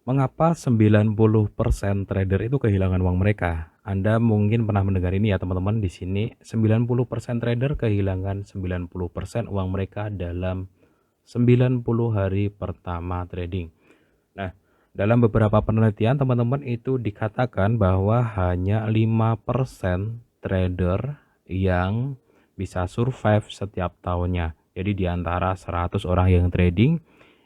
Mengapa 90% trader itu kehilangan uang mereka? Anda mungkin pernah mendengar ini ya teman-teman, di sini 90% trader kehilangan 90% uang mereka dalam 90 hari pertama trading. Nah, dalam beberapa penelitian teman-teman itu dikatakan bahwa hanya 5% trader yang bisa survive setiap tahunnya. Jadi di antara 100 orang yang trading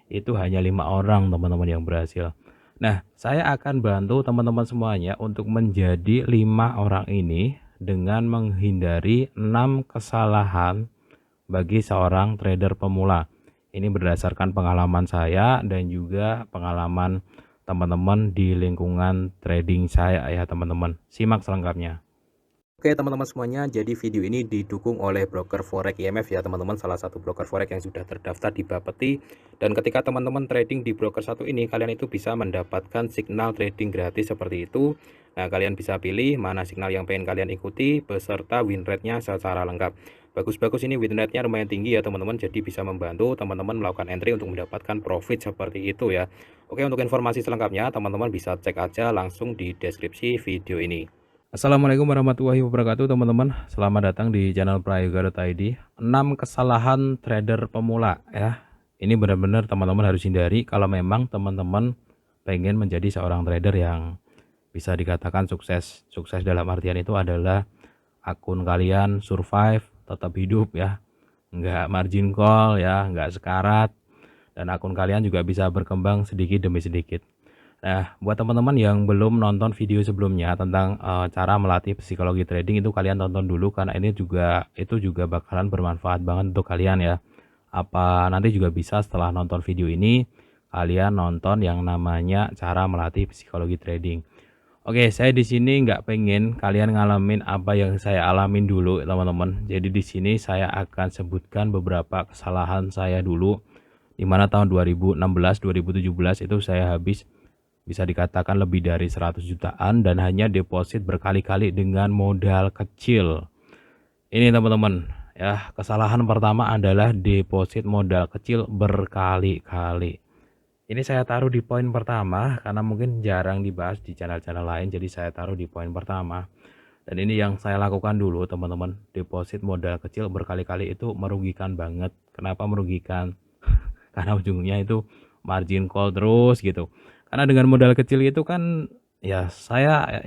itu hanya 5 orang teman-teman yang berhasil. Nah, saya akan bantu teman-teman semuanya untuk menjadi 5 orang ini dengan menghindari 6 kesalahan bagi seorang trader pemula. Ini berdasarkan pengalaman saya dan juga pengalaman teman-teman di lingkungan trading saya ya teman-teman. Simak selengkapnya. Oke teman-teman semuanya, jadi video ini didukung oleh broker forex IMF ya teman-teman, salah satu broker forex yang sudah terdaftar di Bapeti. Dan ketika teman-teman trading di broker satu ini, kalian itu bisa mendapatkan signal trading gratis seperti itu. Nah, kalian bisa pilih mana signal yang pengen kalian ikuti beserta win rate-nya secara lengkap. Bagus-bagus, ini win rate-nya lumayan tinggi ya teman-teman, jadi bisa membantu teman-teman melakukan entry untuk mendapatkan profit seperti itu ya. Oke, untuk informasi selengkapnya teman-teman bisa cek aja langsung di deskripsi video ini. Assalamualaikum warahmatullahi wabarakatuh teman-teman. Selamat datang di channel prayoga.id. 6 kesalahan trader pemula ya. Ini benar-benar teman-teman harus hindari kalau memang teman-teman pengen menjadi seorang trader yang bisa dikatakan sukses. Sukses dalam artian itu adalah akun kalian survive, tetap hidup ya. Nggak margin call ya, nggak sekarat. Dan akun kalian juga bisa berkembang sedikit demi sedikit. Nah, buat teman-teman yang belum nonton video sebelumnya tentang cara melatih psikologi trading, itu kalian tonton dulu karena itu juga bakalan bermanfaat banget untuk kalian ya. Apa nanti juga bisa setelah nonton video ini kalian nonton yang namanya cara melatih psikologi trading. Oke, saya di sini nggak pengen kalian ngalamin apa yang saya alamin dulu, teman-teman. Jadi di sini saya akan sebutkan beberapa kesalahan saya dulu, di mana tahun 2016, 2017 itu saya habis bisa dikatakan lebih dari 100 jutaan dan hanya deposit berkali-kali dengan modal kecil. Ini teman-teman, ya, kesalahan pertama adalah deposit modal kecil berkali-kali. Ini saya taruh di poin pertama karena mungkin jarang dibahas di channel-channel lain, jadi saya taruh di poin pertama. Dan ini yang saya lakukan dulu teman-teman, deposit modal kecil berkali-kali itu merugikan banget. Kenapa merugikan? Karena ujungnya itu margin call terus gitu. Karena dengan modal kecil itu kan ya saya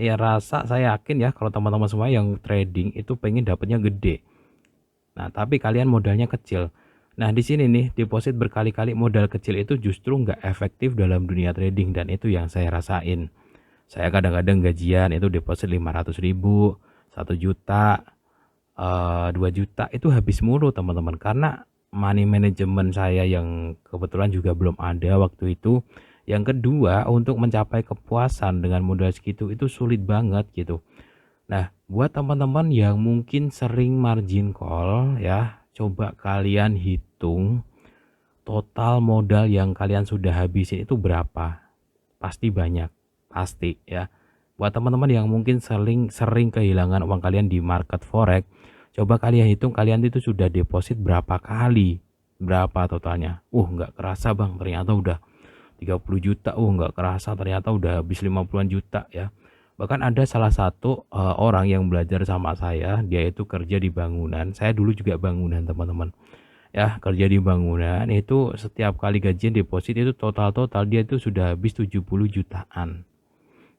yakin ya kalau teman-teman semua yang trading itu pengen dapatnya gede. Nah, tapi kalian modalnya kecil. Nah, di sini nih deposit berkali-kali modal kecil itu justru nggak efektif dalam dunia trading dan itu yang saya rasain. Saya kadang-kadang gajian itu deposit 500.000, 1 juta, 2 juta itu habis mulu teman-teman karena money management saya yang kebetulan juga belum ada waktu itu. Yang kedua, untuk mencapai kepuasan dengan modal segitu itu sulit banget gitu. Nah, buat teman-teman yang mungkin sering margin call ya, coba kalian hitung total modal yang kalian sudah habisin itu berapa. Pasti banyak, pasti ya. Buat teman-teman yang mungkin sering kehilangan uang kalian di market forex, coba kalian hitung kalian itu sudah deposit berapa kali, berapa totalnya. Nggak kerasa bang, ternyata udah 30 juta. Nggak kerasa ternyata udah habis 50-an juta ya. Bahkan ada salah satu orang yang belajar sama saya, dia itu kerja di bangunan. Saya dulu juga bangunan teman-teman. Ya, kerja di bangunan itu setiap kali gajian deposit itu total-total dia itu sudah habis 70 jutaan.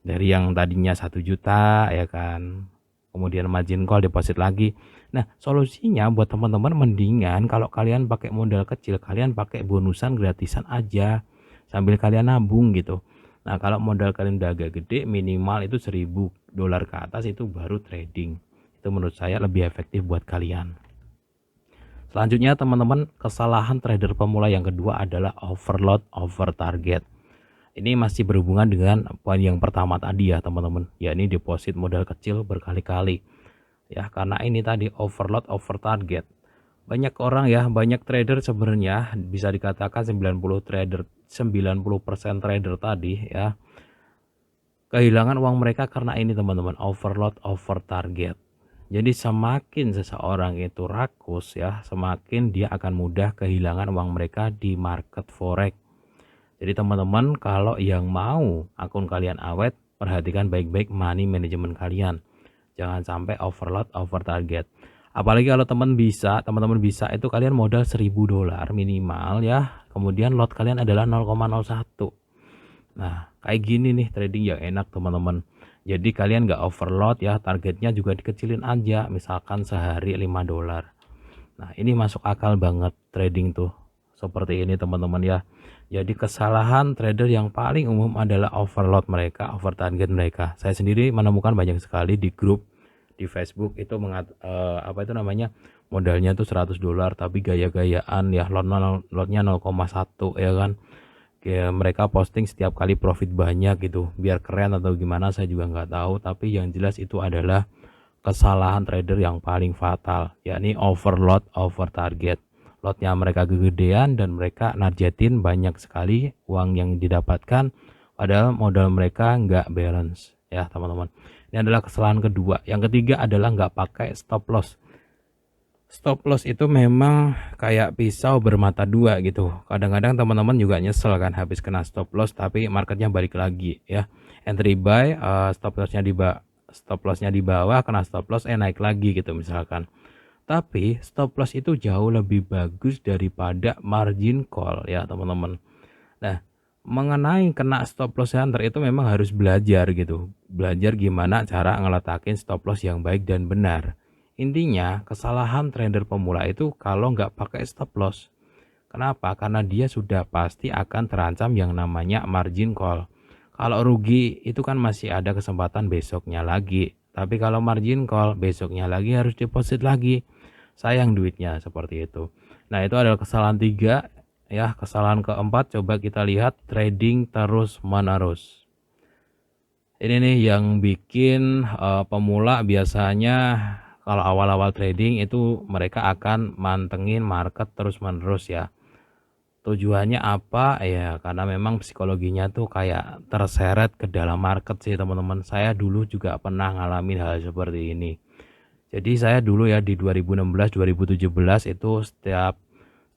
Dari yang tadinya 1 juta ya kan. Kemudian margin call deposit lagi. Nah, solusinya buat teman-teman mendingan kalau kalian pakai modal kecil, kalian pakai bonusan gratisan aja sambil kalian nabung gitu. Nah, kalau modal kalian udah agak gede, minimal itu $1.000 ke atas itu baru trading. Itu menurut saya lebih efektif buat kalian. Selanjutnya teman-teman, kesalahan trader pemula yang kedua adalah overload over target. Ini masih berhubungan dengan poin yang pertama tadi ya teman-teman, yakni deposit modal kecil berkali-kali. Ya, karena ini tadi overload over target. Banyak orang ya, banyak trader sebenarnya bisa dikatakan 90% trader tadi ya kehilangan uang mereka karena ini teman-teman, overload over target. Jadi semakin seseorang itu rakus ya, semakin dia akan mudah kehilangan uang mereka di market forex. Jadi teman-teman kalau yang mau akun kalian awet, perhatikan baik-baik money management kalian. Jangan sampai overload, over target. Apalagi kalau teman-teman bisa itu kalian modal $1.000 minimal ya. Kemudian lot kalian adalah 0,01. Nah, kayak gini nih trading yang enak teman-teman. Jadi kalian nggak overload ya, targetnya juga dikecilin aja, misalkan sehari $5. Nah, ini masuk akal banget trading tuh. Seperti ini teman-teman ya. Jadi kesalahan trader yang paling umum adalah overload mereka, over target mereka. Saya sendiri menemukan banyak sekali di grup di Facebook itu apa itu namanya? Modalnya tuh $100 tapi gaya-gayaan ya, lotnya 0,1 ya kan. Kayak mereka posting setiap kali profit banyak gitu, biar keren atau gimana saya juga nggak tahu, tapi yang jelas itu adalah kesalahan trader yang paling fatal, yakni overload, over target. Lotnya mereka kegedean dan mereka nargetin banyak sekali uang yang didapatkan, padahal modal mereka nggak balance ya teman-teman. Ini adalah kesalahan kedua. Yang ketiga adalah nggak pakai stop loss. Stop loss itu memang kayak pisau bermata dua gitu. Kadang-kadang teman-teman juga nyesel kan habis kena stop loss tapi marketnya balik lagi ya. Entry buy, stop lossnya di bawah, kena stop loss naik lagi gitu misalkan. Tapi stop loss itu jauh lebih bagus daripada margin call ya teman-teman. Nah, mengenai kena stop loss hunter itu memang harus belajar gitu. Belajar gimana cara ngeletakin stop loss yang baik dan benar. Intinya kesalahan trader pemula itu kalau nggak pakai stop loss. Kenapa? Karena dia sudah pasti akan terancam yang namanya margin call. Kalau rugi itu kan masih ada kesempatan besoknya lagi. Tapi kalau margin call besoknya lagi harus deposit lagi. Sayang duitnya seperti itu. Nah, itu adalah kesalahan 3 ya. Kesalahan keempat coba kita lihat trading terus menerus. Ini nih yang bikin pemula biasanya kalau awal-awal trading itu mereka akan mantengin market terus-menerus ya. Tujuannya apa? Ya karena memang psikologinya tuh kayak terseret ke dalam market sih teman-teman. Saya dulu juga pernah ngalamin hal seperti ini. Jadi saya dulu ya di 2016, 2017 itu setiap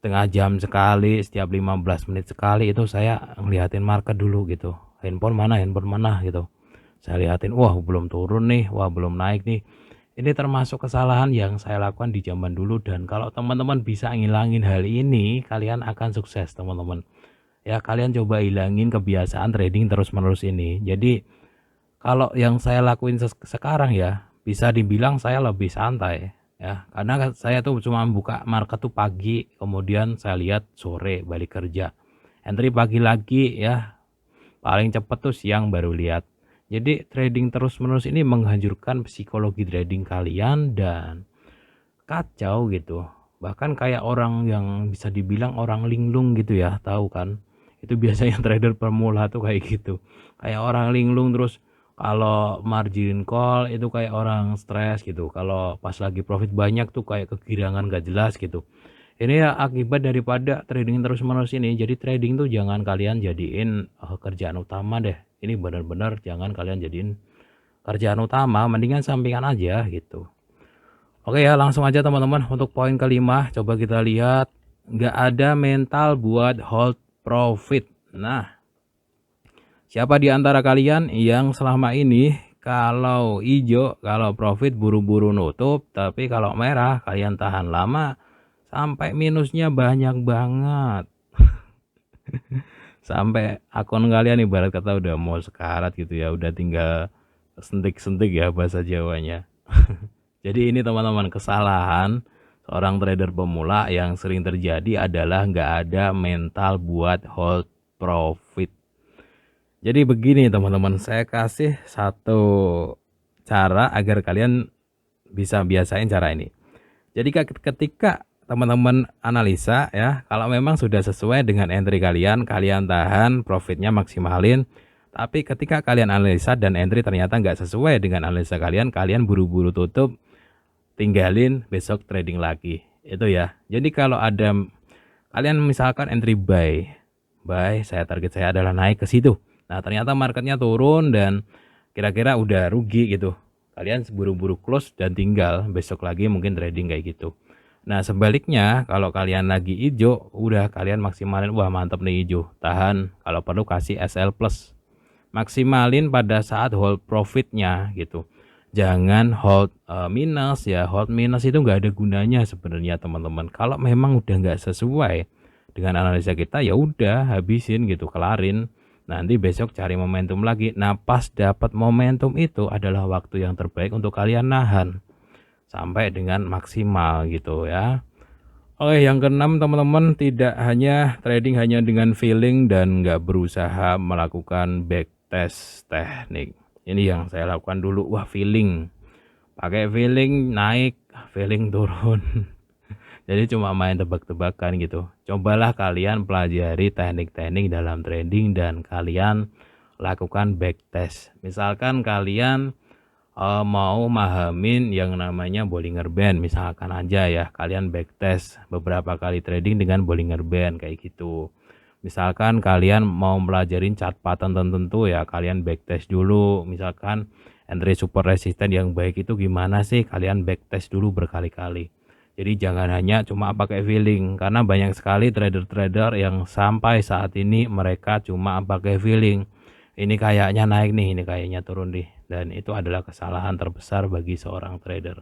setengah jam sekali, setiap 15 menit sekali itu saya ngeliatin market dulu gitu. Handphone mana gitu. Saya lihatin, wah belum turun nih, wah belum naik nih. Ini termasuk kesalahan yang saya lakukan di zaman dulu dan kalau teman-teman bisa ngilangin hal ini, kalian akan sukses teman-teman. Ya kalian coba hilangin kebiasaan trading terus-menerus ini. Jadi kalau yang saya lakuin sekarang ya, bisa dibilang saya lebih santai ya. Karena saya tuh cuma buka market tuh pagi, kemudian saya lihat sore balik kerja. Entry pagi lagi ya, paling cepet tuh siang baru lihat. Jadi trading terus-menerus ini menghancurkan psikologi trading kalian dan kacau gitu. Bahkan kayak orang yang bisa dibilang orang linglung gitu ya, tahu kan? Itu biasanya trader pemula tuh kayak gitu. Kayak orang linglung terus kalau margin call itu kayak orang stres gitu. Kalau pas lagi profit banyak tuh kayak kegirangan gak jelas gitu. Ini ya akibat daripada trading terus-menerus ini. Jadi trading tuh jangan kalian jadiin kerjaan utama deh. Ini benar-benar jangan kalian jadiin kerjaan utama, mendingan sampingan aja gitu. Oke ya, langsung aja teman-teman untuk poin kelima. Coba kita lihat, nggak ada mental buat hold profit. Nah, siapa di antara kalian yang selama ini kalau hijau, kalau profit buru-buru nutup, tapi kalau merah kalian tahan lama sampai minusnya banyak banget. Sampai akun kalian ibarat kata udah mau sekarat gitu ya, udah tinggal sentik-sentik ya bahasa Jawanya. Jadi ini teman-teman kesalahan seorang trader pemula yang sering terjadi adalah nggak ada mental buat hold profit. Jadi begini teman-teman, saya kasih satu cara agar kalian bisa biasain cara ini. Jadi ketika teman-teman analisa ya, kalau memang sudah sesuai dengan entry kalian, kalian tahan profitnya maksimalin. Tapi ketika kalian analisa dan entry ternyata nggak sesuai dengan analisa kalian, kalian buru-buru tutup, tinggalin besok trading lagi. Itu ya. Jadi kalau ada kalian misalkan entry buy, target saya adalah naik ke situ. Nah ternyata marketnya turun dan kira-kira udah rugi gitu. Kalian buru-buru close dan tinggal besok lagi mungkin trading kayak gitu. Nah, sebaliknya kalau kalian lagi ijo, udah kalian maksimalin, wah mantep nih ijo, tahan, kalau perlu kasih SL plus. Maksimalin pada saat hold profitnya gitu. Jangan hold, minus ya, hold minus itu nggak ada gunanya sebenarnya teman-teman. Kalau memang udah nggak sesuai dengan analisa kita, ya udah habisin gitu, kelarin. Nanti besok cari momentum lagi. Nah, pas dapat momentum itu adalah waktu yang terbaik untuk kalian nahan sampai dengan maksimal gitu ya. Oke, yang keenam teman-teman, tidak hanya trading hanya dengan feeling dan nggak berusaha melakukan backtest teknik. Ini yang saya lakukan dulu, wah feeling, pakai feeling naik, feeling turun. Jadi cuma main tebak-tebakan gitu. Cobalah kalian pelajari teknik-teknik dalam trading dan kalian lakukan backtest. Misalkan kalian mau mahamin yang namanya Bollinger Band misalkan aja ya, kalian backtest beberapa kali trading dengan Bollinger Band kayak gitu. Misalkan kalian mau pelajarin chart pattern tertentu ya, kalian backtest dulu. Misalkan entry support resisten yang baik itu gimana sih, kalian backtest dulu berkali-kali. Jadi jangan hanya cuma pakai feeling, karena banyak sekali trader-trader yang sampai saat ini mereka cuma pakai feeling. Ini kayaknya naik nih, ini kayaknya turun nih. Dan itu adalah kesalahan terbesar bagi seorang trader.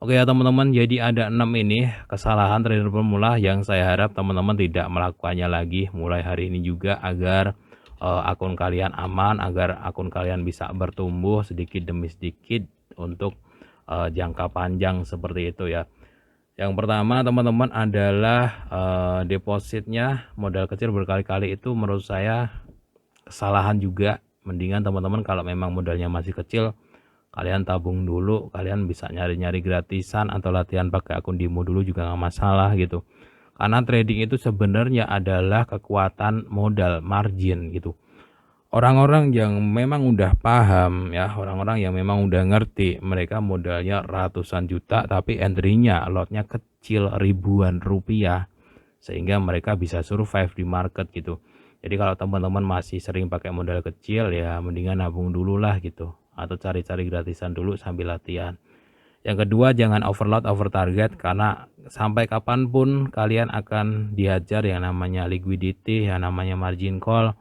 Oke ya teman-teman, jadi ada 6 ini kesalahan trader pemula yang saya harap teman-teman tidak melakukannya lagi mulai hari ini juga, agar akun kalian aman, agar akun kalian bisa bertumbuh sedikit demi sedikit untuk jangka panjang seperti itu ya. Yang pertama teman-teman adalah depositnya modal kecil berkali-kali, itu menurut saya kesalahan juga. Mendingan teman-teman kalau memang modalnya masih kecil, kalian tabung dulu, kalian bisa nyari-nyari gratisan atau latihan pakai akun demo dulu juga nggak masalah gitu. Karena trading itu sebenarnya adalah kekuatan modal, margin gitu. Orang-orang yang memang udah paham ya, orang-orang yang memang udah ngerti, mereka modalnya ratusan juta tapi entry-nya, lotnya kecil ribuan rupiah, sehingga mereka bisa survive di market gitu. Jadi kalau teman-teman masih sering pakai modal kecil ya mendingan nabung dulu lah gitu, atau cari-cari gratisan dulu sambil latihan. Yang kedua, jangan overload over target, karena sampai kapanpun kalian akan dihajar yang namanya liquidity, yang namanya margin call,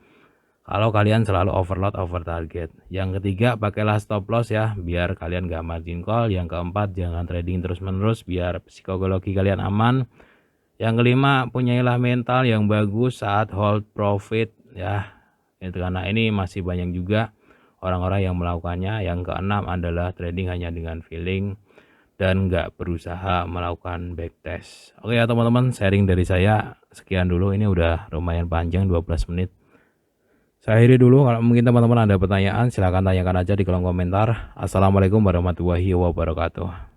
kalau kalian selalu overload over target. Yang ketiga, pakailah stop loss ya, biar kalian gak margin call. Yang keempat, jangan trading terus-menerus biar psikologi kalian aman. Yang kelima, punyailah mental yang bagus saat hold profit ya. Itu karena ini masih banyak juga orang-orang yang melakukannya. Yang keenam adalah trading hanya dengan feeling dan nggak berusaha melakukan backtest. Oke ya teman-teman, sharing dari saya sekian dulu. Ini udah lumayan panjang, 12 menit. Saya akhiri dulu. Kalau mungkin teman-teman ada pertanyaan, silahkan tanyakan aja di kolom komentar. Assalamualaikum warahmatullahi wabarakatuh.